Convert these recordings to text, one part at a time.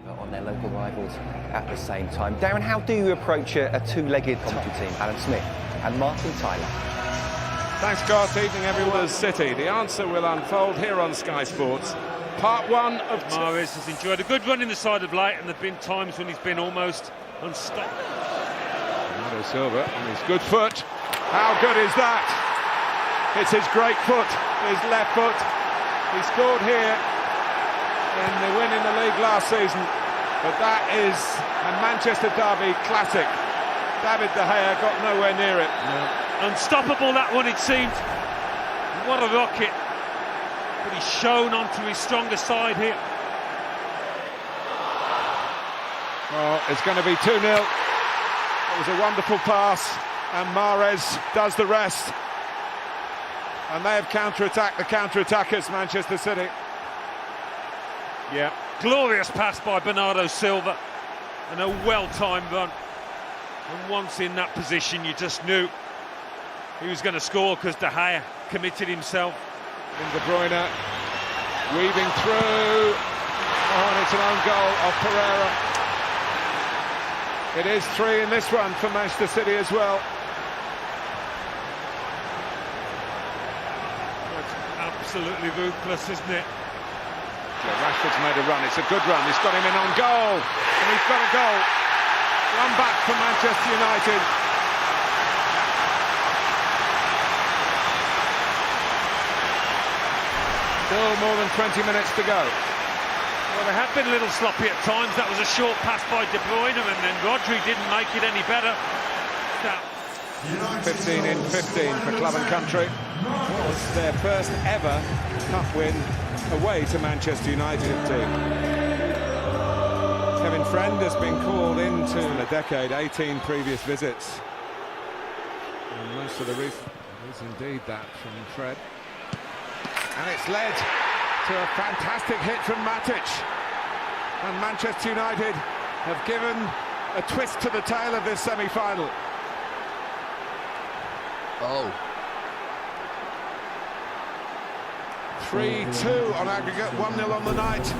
On their local rivals at the same time. Darren, how do you approach a two-legged commentary team? Alan Smith and Martin Tyler. Thanks, Garth. Evening, everyone. City. The answer will unfold here on Sky Sports. Part one of Mahrez has enjoyed a good run in the side of light, and there have been times when he's been almost unstoppable. Bernardo Silva on his good foot. How good is that? It's his great foot, his left foot. He scored here in the win in the league last season, but that is a Manchester derby classic. David De Gea got nowhere near it. No. Unstoppable, that one, it seemed. What a rocket. But he's shown onto his stronger side here. Well, it's going to be 2-0. It was a wonderful pass, and Mahrez does the rest. And they have counter-attacked the counter-attackers, Manchester City. Yeah, glorious pass by Bernardo Silva, and a well-timed run. And once in that position, you just knew he was going to score because De Gea committed himself. And De Bruyne weaving through. Oh, and it's an own goal of Pereira. It is 3 in this one for Manchester City as well. That's absolutely ruthless, isn't it? Yeah, Rashford's made a run. It's a good run. He's got him in on goal, and he's got a goal. One back for Manchester United. Still more than 20 minutes to go. Well, they have been a little sloppy at times. That was a short pass by De Bruyne, and then Rodri didn't make it any better. 15 in 15 for Club and Country. It was their first ever cup win away to Manchester United team. Kevin Friend has been called into a decade, 18 previous visits. And most of the reason is indeed that from Fred. And it's led to a fantastic hit from Matic. And Manchester United have given a twist to the tail of this semi-final. Oh. 3-2 on aggregate, 1-0 on the night.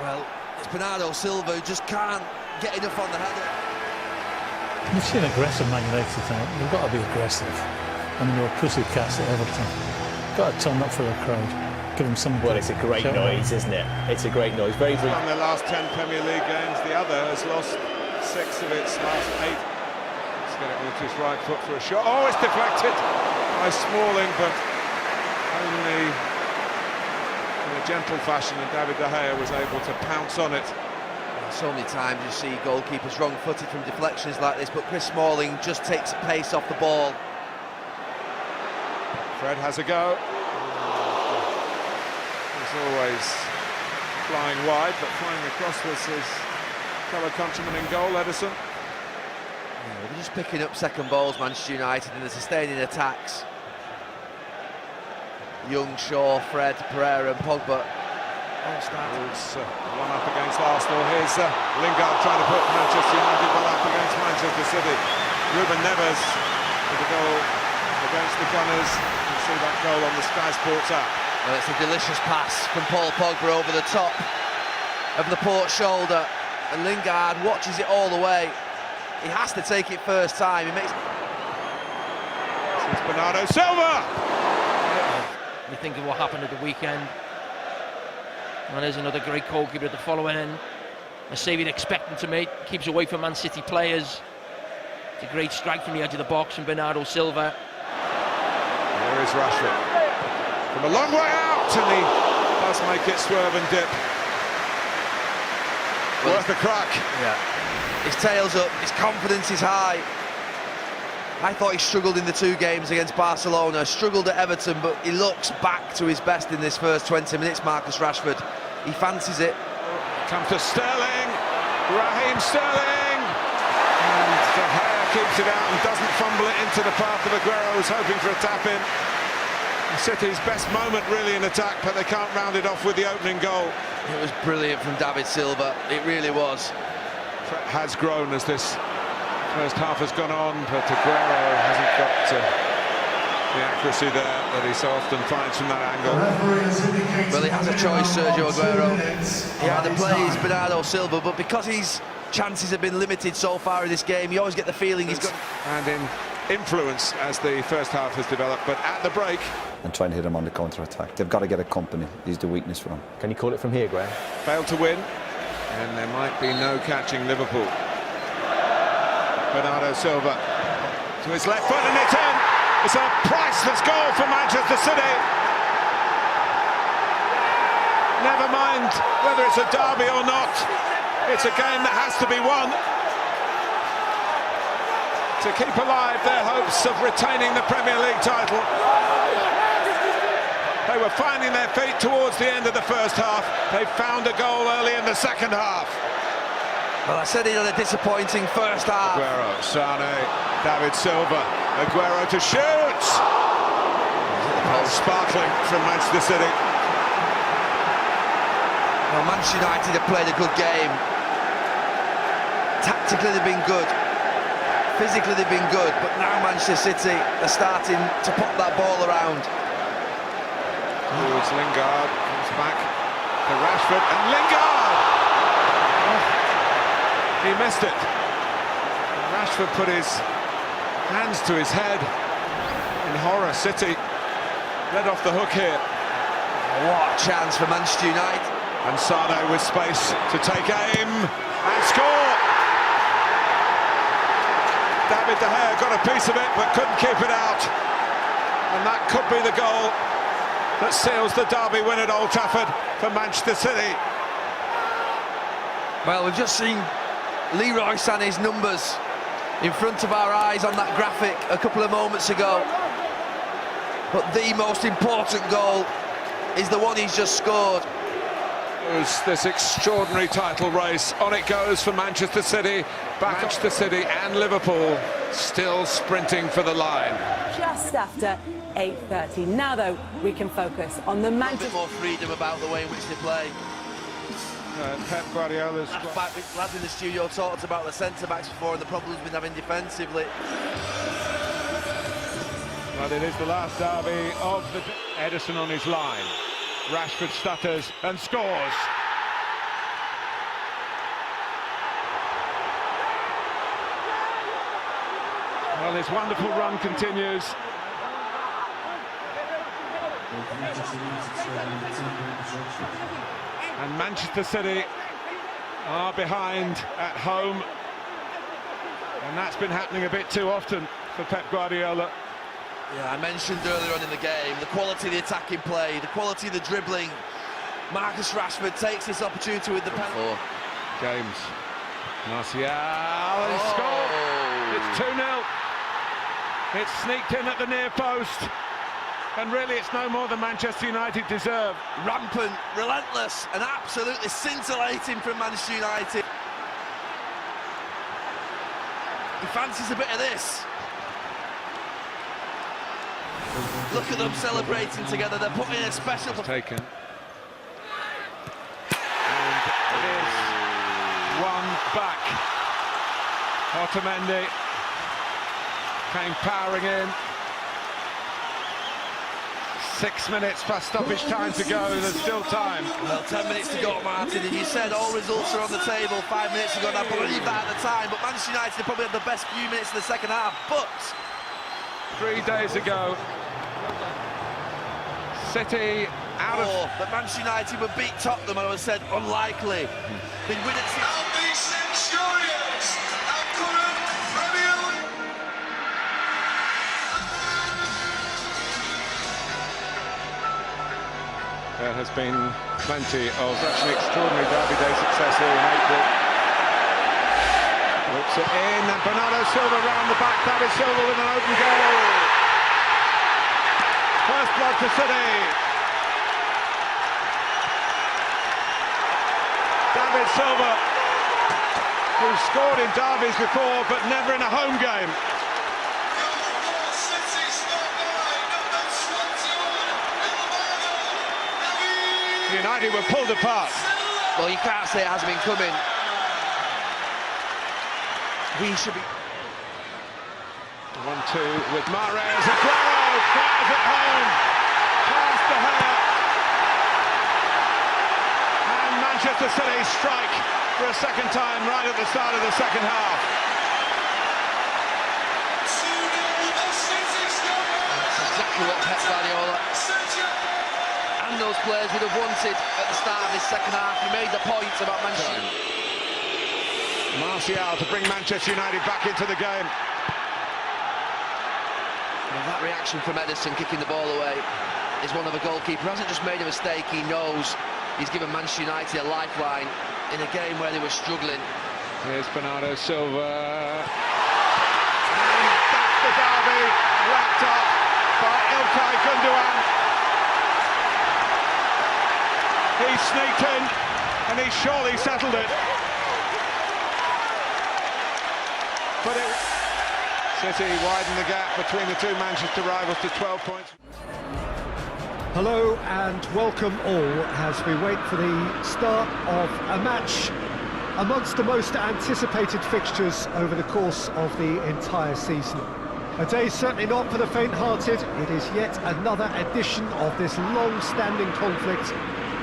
Well, it's Bernardo Silva who just can't get enough on the header. You've seen aggressive Man United tonight. You've got to be aggressive. I mean, you're pussycats at Everton. Got to turn up for the crowd. Give them some. Well, it's a great noise, isn't it? It's a great noise. Very brief. On their last 10 Premier League games, the other has lost 6 of its last 8. Let's get it onto his right foot for a shot. Oh, it's deflected by Smalling, but only in a gentle fashion, and David De Gea was able to pounce on it. So many times you see goalkeepers wrong-footed from deflections like this, but Chris Smalling just takes pace off the ball. Fred has a go. He's always flying wide, but flying across was his fellow countryman in goal, Ederson. Yeah, they're just picking up second balls, Manchester United, and they're sustaining attacks. Young, Shaw, Fred, Pereira and Pogba all starting. One up against Arsenal. Here's Lingard trying to put Manchester United one up against Manchester City. Ruben Neves with a goal against the Gunners. You can see that goal on the Sky Sports app. Well, it's a delicious pass from Paul Pogba over the top of the port shoulder, and Lingard watches it all the way. He has to take it first time. He makes. This is Bernardo Silva. You think of what happened at the weekend, and there's another great goalkeeper at the following end. A save you'd expect him to make, keeps away from Man City players. It's a great strike from the edge of the box from Bernardo Silva. There is Rashford from a long way out, and he does make it swerve and dip. Well, worth a crack. Yeah. His tail's up, his confidence is high. I thought he struggled in the 2 games against Barcelona, struggled at Everton, but he looks back to his best in this first 20 minutes, Marcus Rashford. He fancies it. Comes to Sterling, Raheem Sterling, and De Gea keeps it out and doesn't fumble it into the path of Aguero, who's hoping for a tap-in. City's best moment really in attack, but they can't round it off with the opening goal. It was brilliant from David Silva, it really was. Threat has grown as this first half has gone on, but Aguero hasn't got the accuracy there that he so often finds from that angle. Well, he has a choice, Sergio Aguero. He either plays Bernardo Silva, but because his chances have been limited so far in this game, you always get the feeling he's got... And in influence as the first half has developed, but at the break... And try and hit him on the counter-attack. They've got to get a company. He's the weakness for him. Can you call it from here, Graham? Failed to win, and there might be no catching Liverpool. Bernardo Silva to his left foot, and it's in! It's a priceless goal for Manchester City. Never mind whether it's a derby or not. It's a game that has to be won to keep alive their hopes of retaining the Premier League title. They were finding their feet towards the end of the first half. They found a goal early in the second half. Well, I said he had a disappointing first half. Aguero, Sane, David Silva, Aguero to shoot! Sparkling from Manchester City. Well, Manchester United have played a good game. Tactically they've been good. Physically they've been good, but now Manchester City are starting to pop that ball around. Oh, it's Lingard, comes back to Rashford, and Lingard! Oh, he missed it. And Rashford put his hands to his head in horror. City let off the hook here. What a chance for Manchester United. And Sane with space to take aim and score! David De Gea got a piece of it but couldn't keep it out. And that could be the goal that seals the derby win at Old Trafford for Manchester City. Well, we've just seen Leroy Sané's numbers in front of our eyes on that graphic a couple of moments ago. But the most important goal is the one he's just scored. There's this extraordinary title race. On it goes for Manchester City. Back Manchester City and Liverpool still sprinting for the line. Just after 8:30. Now, though, we can focus on the Manchester... A bit more freedom about the way in which they play. Pep Guardiola's... Lads in the studio talked about the centre-backs before and the problems we've been having defensively. Well, it is the last derby of the... Ederson on his line. Rashford stutters and scores. Well, his wonderful run continues. And Manchester City are behind at home. And that's been happening a bit too often for Pep Guardiola. Yeah, I mentioned earlier on in the game, the quality of the attacking play, the quality of the dribbling. Marcus Rashford takes this opportunity with the penalty. James. Martial, and he scored. It's 2-0. It's sneaked in at the near post. And really, it's no more than Manchester United deserve. Rampant, relentless, and absolutely scintillating from Manchester United. He fancies a bit of this. Look at them celebrating together. They're putting a special... Taken. And it is one back. Otamendi came powering in. 6 minutes past stoppage time to go, there's still time. Well, 10 minutes to go, Martin, and you said all results are on the table 5 minutes ago, and I believe that at the time, but Manchester United probably had the best few minutes of the second half, but... 3 days ago, City out of... But Manchester United would beat Tottenham, and I said unlikely. Been winning There has been plenty of such an extraordinary Derby Day success here in April. Looks it in, and Bernardo Silva round the back. David Silva with an open goal. First blood for City. David Silva, who scored in derbies before, but never in a home game. United were pulled apart. Well, you can't say it hasn't been coming. We should be... 1-2 with Mahrez. Aguero! fires it home, past the hair. And Manchester City strike for a second time right at the start of the second half. That's exactly what Pep Guardiola and those players would have wanted at the start of this second half. He made the point about Manchester United. Martial to bring Manchester United back into the game. Well, that reaction from Ederson kicking the ball away is one of a goalkeeper. He hasn't just made a mistake, he knows he's given Manchester United a lifeline in a game where they were struggling. Here's Bernardo Silva. And that's the derby wrapped up by Ilkay Gundogan. He sneaked in and he surely settled it. But City widen the gap between the two Manchester rivals to 12 points. Hello and welcome all as we wait for the start of a match amongst the most anticipated fixtures over the course of the entire season. A day certainly not for the faint-hearted. It is yet another edition of this long-standing conflict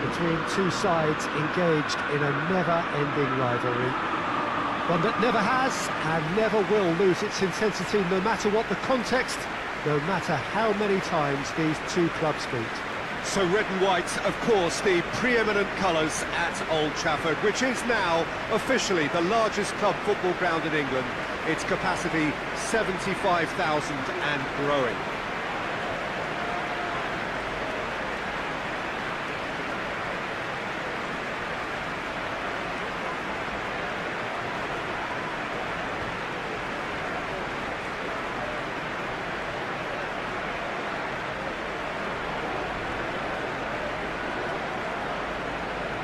between two sides engaged in a never-ending rivalry. One that never has and never will lose its intensity, no matter what the context, no matter how many times these two clubs meet. So red and white, of course, the preeminent colours at Old Trafford, which is now officially the largest club football ground in England. Its capacity 75,000 and growing.